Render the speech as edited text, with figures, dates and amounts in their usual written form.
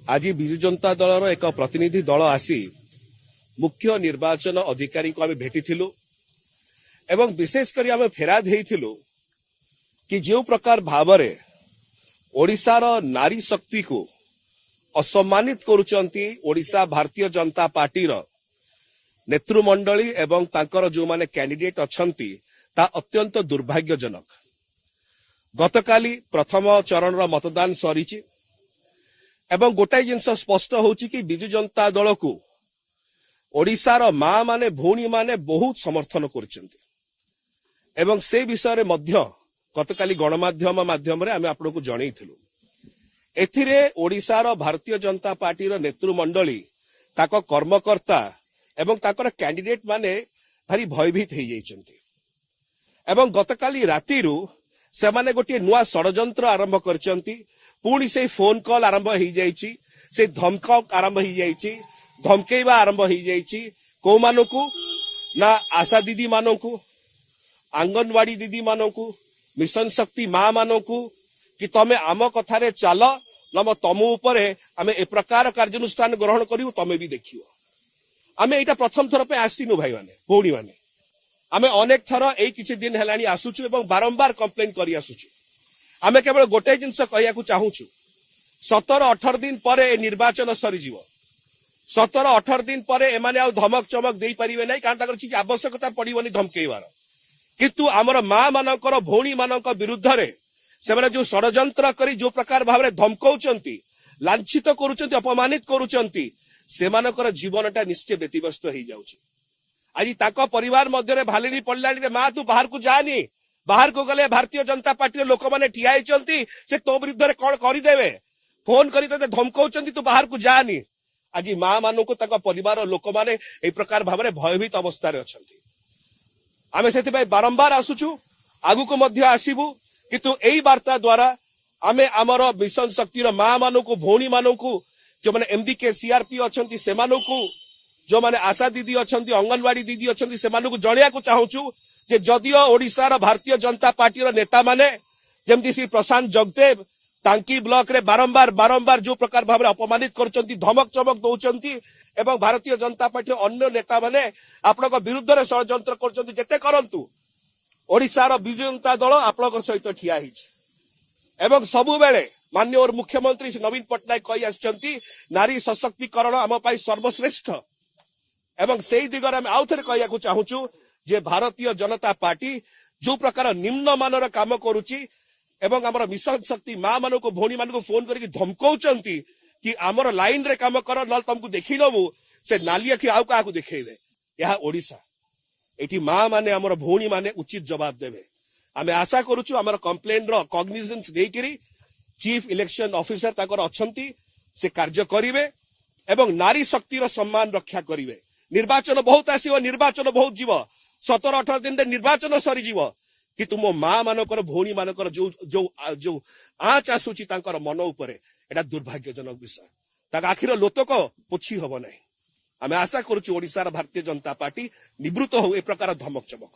आज विजु जनता दलर एक प्रतिनिधि दल आसी मुख्य निर्वाचन अधिकारी को आम भेटी एवं विशेषकर आम फेराद होइथिलु कि जो प्रकार भावरे ओडिशार नारी शक्ति को असम्मानित करुचंती ओडिशा भारतीय जनता पार्टी नेतृमंडली एवं तांकर जो माने कैंडिडेट अछंती ता अत्यंत दुर्भाग्यजनक। गतकाली प्रथम चरण मतदान सरीची एवं गोटाए जिनस स्पष्ट होची कि विजु जनता दल को ओडिशार माँ माने भौणी माने बहुत समर्थन करुचंती एवं से विषय रे मध्य गतकाली गणमाध्यम माध्यम रे आमे आपनको जणैथिलु। एथिरे ओडिशार भारतीय जनता पार्टी नेतृमंडली ताको कर्मकर्ता एवं ताकर कैंडिडेट माने भारी भयभीत हो जाइछंती एवं गतकाली रातिरु से माने गोटे नुआ षडयंत्र आरंभ करचंती। पुणी से फोन कॉल आरंभ हो जाइछि, से धमक आरंभ हो जाइछि, धमकेवा आरंभ हो जाइछि। को मानकु ना आशा दीदी मानकु, आंगनवाड़ी दीदी मानकु, मिशन शक्ति माँ मानकु कि तमे आम कथारे चाल नम तम उपरे आमे ए प्रकार कार्यानुष्ठान ग्रहण करियो तमे भी देखियो। आमे एटा प्रथम थर पे आसीनु भाई माने भौणी माने आमे अनेक थर ए किछि दिन हेलानी आसुछु एवं बारंबार कंप्लेन करी आसुछु। आमे केवल गोटे जिनस कहया को चाहूछु 17-18 दिन परे ए निर्वाचन सरी जीव। 17-18 दिन परे एमाने आ धमक चमक देई परिबे नै कारण ताकर चिज आवश्यकता पड़िबनी धमकेइबार। किंतु आमर माँ मानकर भौणी मानक विरुद्ध रे सेमाने जो षडयंत्र करी जो प्रकार भाव धमकाउचंती, लांछित करूचंती, अपमानित करूचंती, सेमानकर जीवनटा निश्चय व्यतिव्यस्त हो जाउची। आज ताको परिवार मध्य भालिनी पड़लानी रे माँ तू बाहर को जानी, बाहर को गले भारतीय जनता पार्टी लोक मैंने ठिया होइचंती से तो विरुद्ध रे कोन करिदेवे, फोन करी तते धमकाउचंती तू बाहर को जानी। आज माँ मानक ताको परिवार लोक माने ए प्रकार भाव भयभीत अवस्था रे अछंती। आमे सेति बारंबार आसुछु, आगु को मध्य आसीबु, किंतु एई वार्ता द्वारा आमे आमर मिशन शक्तिर माँ मानकु भौणी मानकु जो माने एमबीके सीआरपी अछंती सेमानकु, जो माने आशा दीदी अछंती, अंगनवाड़ी दीदी अछंती सेमानकु जणिया को चाहूछु जे जदियो ओडिशार भारतीय जनता पार्टी नेता माने जेमती श्री प्रशांत जगदेव टांकी ब्लॉक रे बारंबार जो प्रकार भाव अपमानित करचंती, धमक चमक दउचंती एवं भारतीय जनता पार्टी अन्य नेता माने आपनक विरुद्ध रे षडयंत्र करचंती। जेते करंतु ओडिशार विजु जनता दल आपनक सहित ठिया हिच एवं सबु बेले माननीय मुख्यमंत्री श्री नवीन पट्टनायक कहि आछंती नारी सशक्तिकरण आम पाई सर्वश्रेष्ठ एवं सेही दिगरे हम आउ थरे कहिया को चाहूछु जे भारतीय जनता पार्टी जो प्रकार निम्न मानर काम करूची एवं आमर मिशन शक्ति माँ मानक भौणी मानक फोन करके धमकाउचंती कि आमर लाइन रे काम कर न तुमको देखि नबु से नाली आखि आउ का देखेबे। यह ओडिशा एठी माँ माने आमर भौणी माने उचित जवाब देबे। आमे आशा करूछु आमर कंप्लेन रो कॉग्निजेंस देकरी चीफ इलेक्शन ऑफिसर ताकर अछंती से कार्य करिवे एवं नारी शक्ति रो सम्मान रक्षा करिवे। निर्वाचन बहुत आसीव, निर्वाचन बहुत जीव, 17-18 दिन रे निर्वाचन सरी जीव, किंतु मो माँ मानकर भौणी मानकर जो जो जो आँच आसुची तांकर मन उपरे एटा दुर्भाग्यजनक विषय। ताक आखिर लोतक पोछि हबो नै। आमे आशा करूछु ओडिशार भारतीय जनता पार्टी निवृत्त हो ए प्रकार धमक चमक।